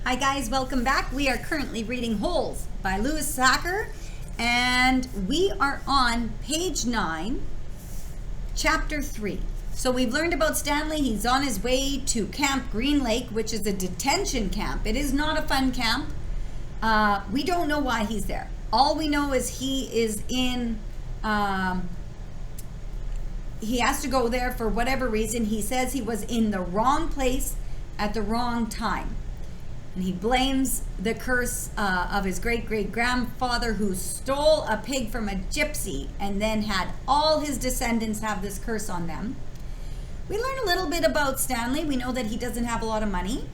Hi guys, welcome back. We are currently reading Holes by Louis Sachar, and we are on page 9, chapter 3. So we've learned about Stanley. He's on his way to Camp Green Lake, which is a detention camp. It is not a fun camp. We don't know why he's there. All we know is he is in, he has to go there for whatever reason. He says he was in the wrong place at the wrong time. And he blames the curse of his great-great-grandfather who stole a pig from a gypsy and then had all his descendants have this curse on them. We learn a little bit about Stanley. We know that he doesn't have a lot of money.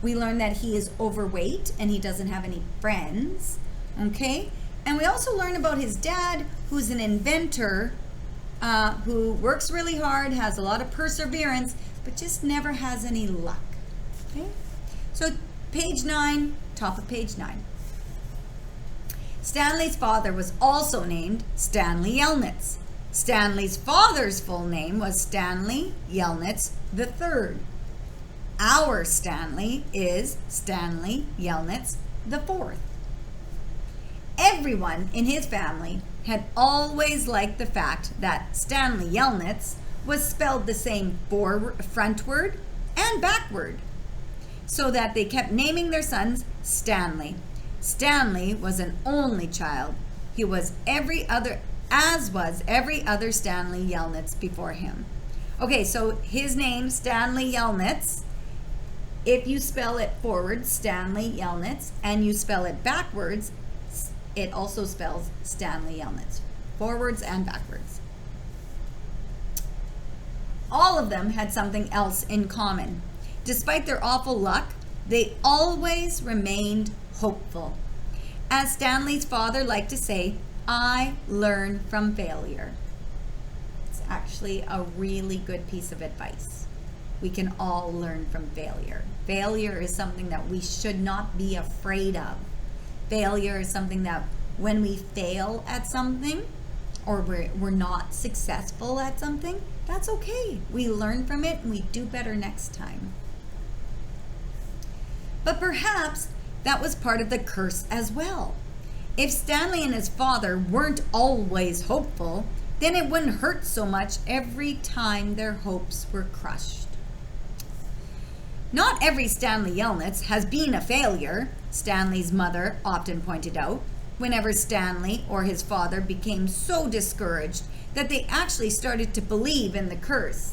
We learn that he is overweight and he doesn't have any friends. Okay? And we also learn about his dad, who's an inventor who works really hard, has a lot of perseverance, but just never has any luck. Okay? So page 9, top of page 9. Stanley's father was also named Stanley Yelnats. Stanley's father's full name was Stanley Yelnats III. Our Stanley is Stanley Yelnats IV. Everyone in his family had always liked the fact that Stanley Yelnats was spelled the same frontward and backward, so that they kept naming their sons Stanley. Stanley was an only child. He was as was every other Stanley Yelnats before him. Okay, so his name, Stanley Yelnats, if you spell it forward, Stanley Yelnats, and you spell it backwards, it also spells Stanley Yelnats, forwards and backwards. All of them had something else in common. Despite their awful luck, they always remained hopeful. As Stanley's father liked to say, I learn from failure. It's actually a really good piece of advice. We can all learn from failure. Failure is something that we should not be afraid of. Failure is something that when we fail at something or we're not successful at something, that's okay. We learn from it and we do better next time. But perhaps that was part of the curse as well. If Stanley and his father weren't always hopeful, then it wouldn't hurt so much every time their hopes were crushed. Not every Stanley Yelnats has been a failure, Stanley's mother often pointed out, whenever Stanley or his father became so discouraged that they actually started to believe in the curse.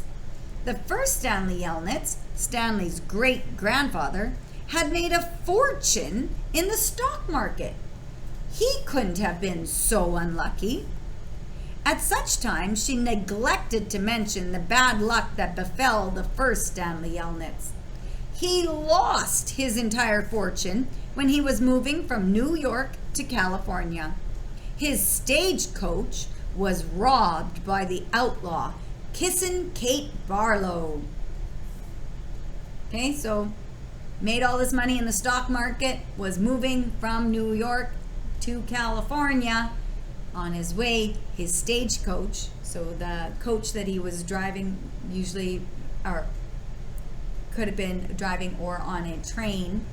The first Stanley Yelnats, Stanley's great-grandfather, had made a fortune in the stock market. He couldn't have been so unlucky. At such times, she neglected to mention the bad luck that befell the first Stanley Yelnats. He lost his entire fortune when he was moving from New York to California. His stagecoach was robbed by the outlaw, Kissin' Kate Barlow. Okay, so made all this money in the stock market, was moving from New York to California. On his way, his stagecoach, so the coach that he was driving usually, or could have been driving or on a train,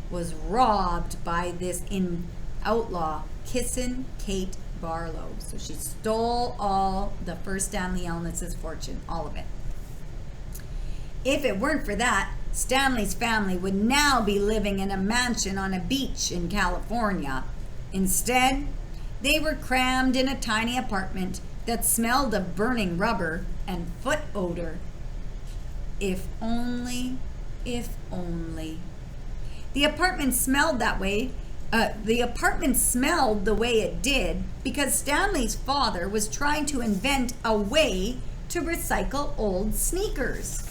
was robbed by this outlaw, Kissin' Kate Barlow. So she stole all the first Stanley Yelnats' fortune, all of it. If it weren't for that, Stanley's family would now be living in a mansion on a beach in California. Instead, they were crammed in a tiny apartment that smelled of burning rubber and foot odor. If only. The apartment smelled that way. The apartment smelled the way it did because Stanley's father was trying to invent a way to recycle old sneakers.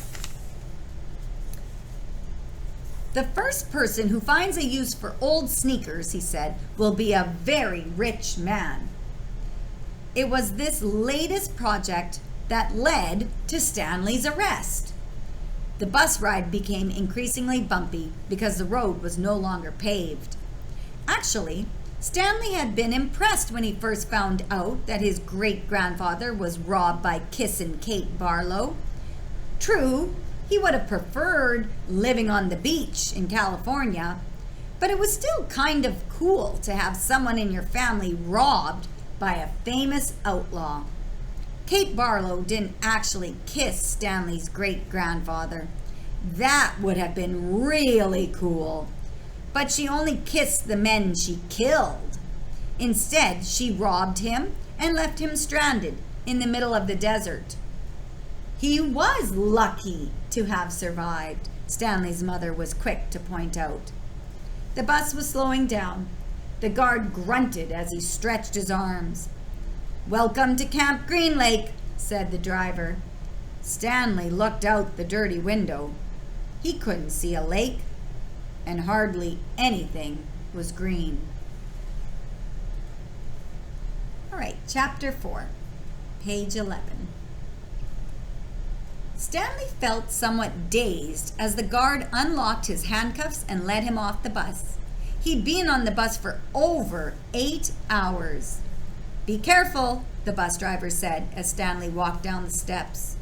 The first person who finds a use for old sneakers, he said, will be a very rich man. It was this latest project that led to Stanley's arrest. The bus ride became increasingly bumpy because the road was no longer paved. Actually, Stanley had been impressed when he first found out that his great-grandfather was robbed by Kissin' Kate Barlow. True, He would have preferred living on the beach in California, but it was still kind of cool to have someone in your family robbed by a famous outlaw. Kate Barlow didn't actually kiss Stanley's great-grandfather. That would have been really cool. But she only kissed the men she killed. Instead, she robbed him and left him stranded in the middle of the desert. He was lucky to have survived, Stanley's mother was quick to point out. The bus was slowing down. The guard grunted as he stretched his arms. "Welcome to Camp Green Lake," said the driver. Stanley looked out the dirty window. He couldn't see a lake, and hardly anything was green. All right, chapter 4, page 11. Stanley felt somewhat dazed as the guard unlocked his handcuffs and led him off the bus. He'd been on the bus for over 8 hours. "Be careful," the bus driver said as Stanley walked down the steps.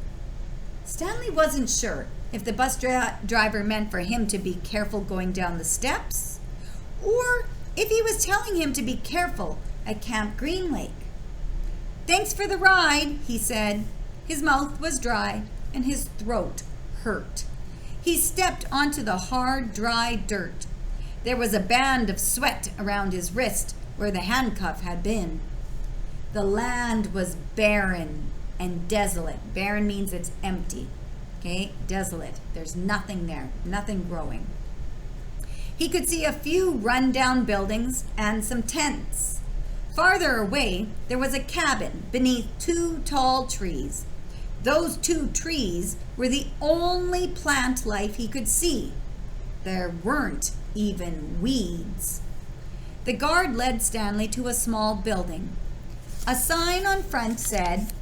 Stanley wasn't sure if the bus driver meant for him to be careful going down the steps, or if he was telling him to be careful at Camp Green Lake. "Thanks for the ride," he said. His mouth was dry and his throat hurt. He stepped onto the hard, dry dirt. There was a band of sweat around his wrist where the handcuff had been. The land was barren and desolate. Barren means it's empty. Okay, desolate. There's nothing there, nothing growing. He could see a few run-down buildings and some tents. Farther away, there was a cabin beneath 2 tall trees. Those 2 trees were the only plant life he could see. There weren't even weeds. The guard led Stanley to a small building. A sign on front said,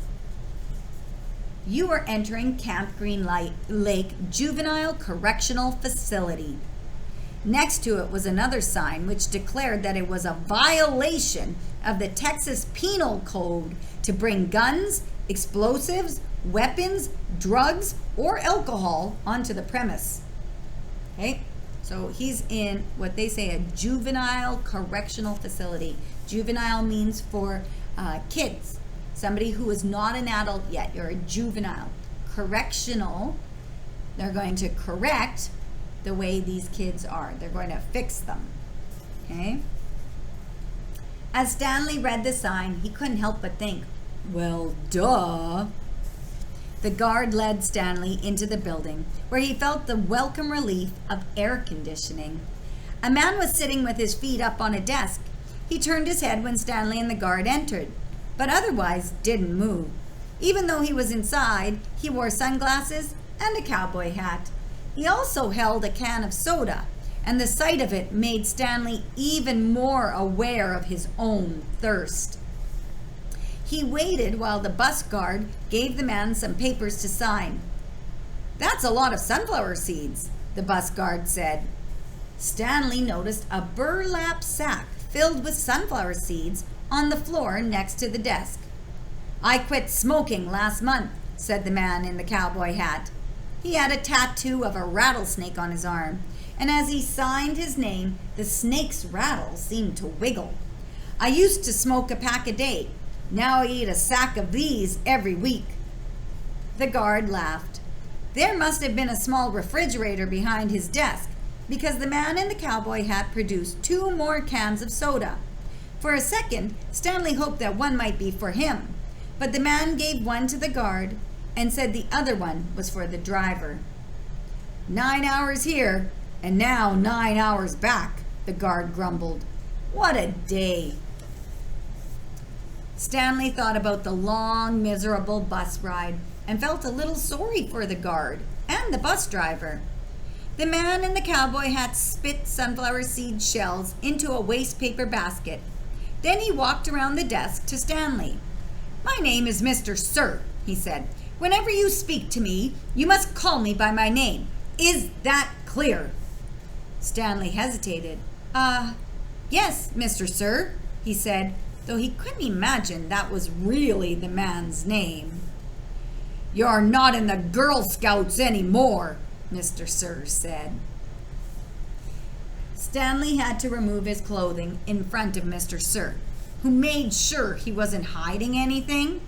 "You are entering Camp Green Lake Juvenile Correctional Facility." Next to it was another sign which declared that it was a violation of the Texas Penal Code to bring guns, explosives, weapons, drugs, or alcohol onto the premise. Okay, so he's in what they say a juvenile correctional facility. Juvenile means for kids, somebody who is not an adult yet. You're a juvenile. Correctional, they're going to correct the way these kids are. They're going to fix them. Okay? As Stanley read the sign, he couldn't help but think, well, duh. The guard led Stanley into the building, where he felt the welcome relief of air conditioning. A man was sitting with his feet up on a desk. He turned his head when Stanley and the guard entered, but otherwise didn't move. Even though he was inside, he wore sunglasses and a cowboy hat. He also held a can of soda, and the sight of it made Stanley even more aware of his own thirst. He waited while the bus guard gave the man some papers to sign. "That's a lot of sunflower seeds," the bus guard said. Stanley noticed a burlap sack filled with sunflower seeds on the floor next to the desk. "I quit smoking last month," said the man in the cowboy hat. He had a tattoo of a rattlesnake on his arm, and as he signed his name, the snake's rattle seemed to wiggle. "I used to smoke a pack a day. Now I eat a sack of these every week." The guard laughed. There must have been a small refrigerator behind his desk, because the man in the cowboy hat produced 2 more cans of soda. For a second, Stanley hoped that one might be for him, but the man gave one to the guard and said the other one was for the driver. 9 hours here, and now 9 hours back, the guard grumbled. What a day. Stanley thought about the long, miserable bus ride and felt a little sorry for the guard and the bus driver. The man in the cowboy hat spit sunflower seed shells into a waste paper basket. Then he walked around the desk to Stanley. "My name is Mr. Sir," he said. "Whenever you speak to me, you must call me by my name. Is that clear?" Stanley hesitated. Yes, Mr. Sir," he said, though he couldn't imagine that was really the man's name. "You're not in the Girl Scouts anymore," Mr. Sir said. Stanley had to remove his clothing in front of Mr. Sir, who made sure he wasn't hiding anything.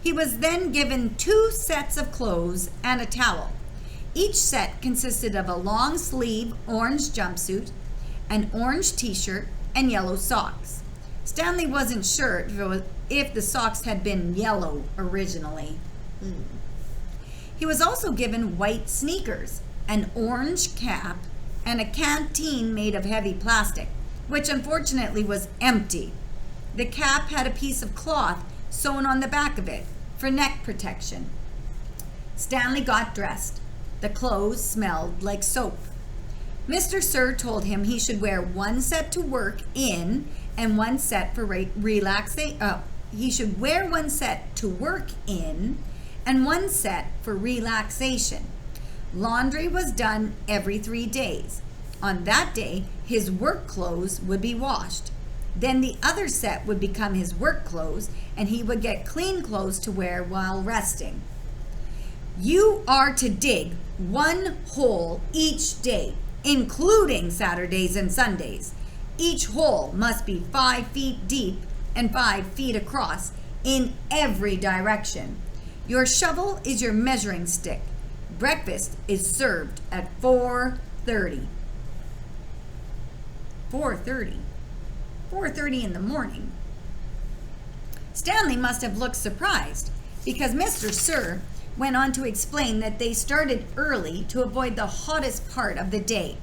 He was then given 2 sets of clothes and a towel. Each set consisted of a long sleeve orange jumpsuit, an orange t-shirt, and yellow socks. Stanley wasn't sure if the socks had been yellow originally. He was also given white sneakers, an orange cap, and a canteen made of heavy plastic, which unfortunately was empty. The cap had a piece of cloth sewn on the back of it for neck protection. Stanley got dressed. The clothes smelled like soap. Mr. Sir told him he should wear 1 set to work in and 1 set for relaxation. He should wear 1 set to work in and 1 set for relaxation. Laundry was done every 3 days. On that day, his work clothes would be washed. Then the other set would become his work clothes, and he would get clean clothes to wear while resting. You are to dig 1 hole each day, including Saturdays and Sundays. Each hole must be 5 feet deep and 5 feet across in every direction. Your shovel is your measuring stick. Breakfast is served at 4:30. 4:30? 4:30 in the morning. Stanley must have looked surprised because Mr. Sir went on to explain that they started early to avoid the hottest part of the day.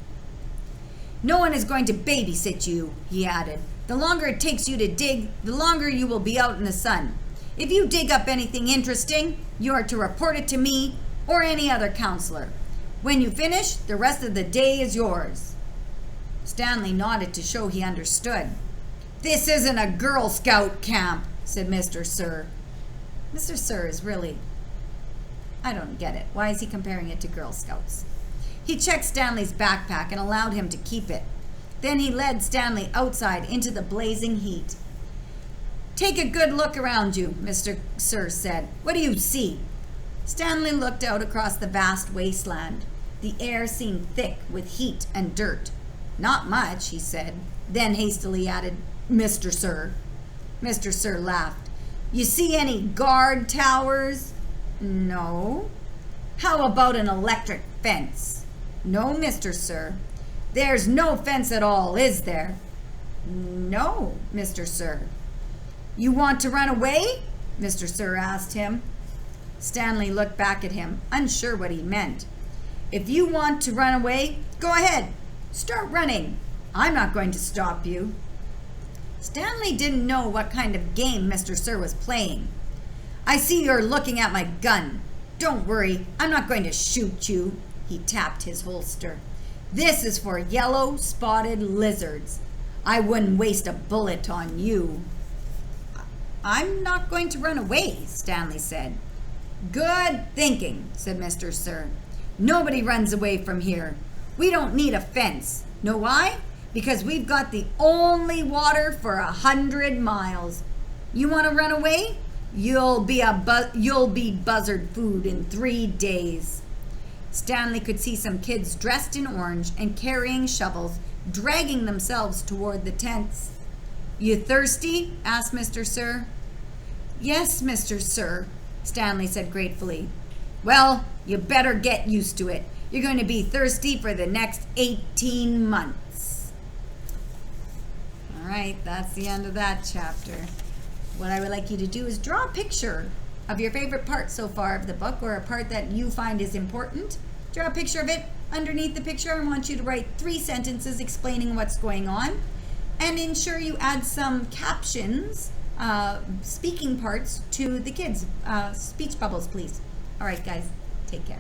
No one is going to babysit you, he added. The longer it takes you to dig, the longer you will be out in the sun. If you dig up anything interesting, you are to report it to me or any other counselor. When you finish, the rest of the day is yours. Stanley nodded to show he understood. This isn't a Girl Scout camp, said Mr. Sir. Mr. Sir is really... I don't get it. Why is he comparing it to Girl Scouts? He checked Stanley's backpack and allowed him to keep it. Then he led Stanley outside into the blazing heat. Take a good look around you, Mr. Sir said. What do you see? Stanley looked out across the vast wasteland. The air seemed thick with heat and dirt. Not much, he said, then hastily added, Mr. Sir. Mr. Sir laughed. You see any guard towers? No. How about an electric fence? No, Mr. Sir. There's no fence at all, is there? No, Mr. Sir. You want to run away? Mr. Sir asked him. Stanley looked back at him, unsure what he meant. If you want to run away, go ahead. Start running. I'm not going to stop you. Stanley didn't know what kind of game Mr. Sir was playing. I see you're looking at my gun. Don't worry, I'm not going to shoot you. He tapped his holster. This is for yellow spotted lizards. I wouldn't waste a bullet on you. I'm not going to run away, Stanley said. Good thinking, said Mr. Sir. Nobody runs away from here. We don't need a fence. Know why? Because we've got the only water for 100 miles. You want to run away? You'll be buzzard food in 3 days. Stanley could see some kids dressed in orange and carrying shovels, dragging themselves toward the tents. You thirsty? Asked Mr. Sir. Yes, Mr. Sir, Stanley said gratefully. Well, you better get used to it. You're going to be thirsty for the next 18 months. All right, that's the end of that chapter. What I would like you to do is draw a picture of your favorite part so far of the book, or a part that you find is important. Draw a picture of it. Underneath the picture, I want you to write 3 sentences explaining what's going on, and ensure you add some captions, speaking parts to the kids. Speech bubbles, please. All right, guys, take care.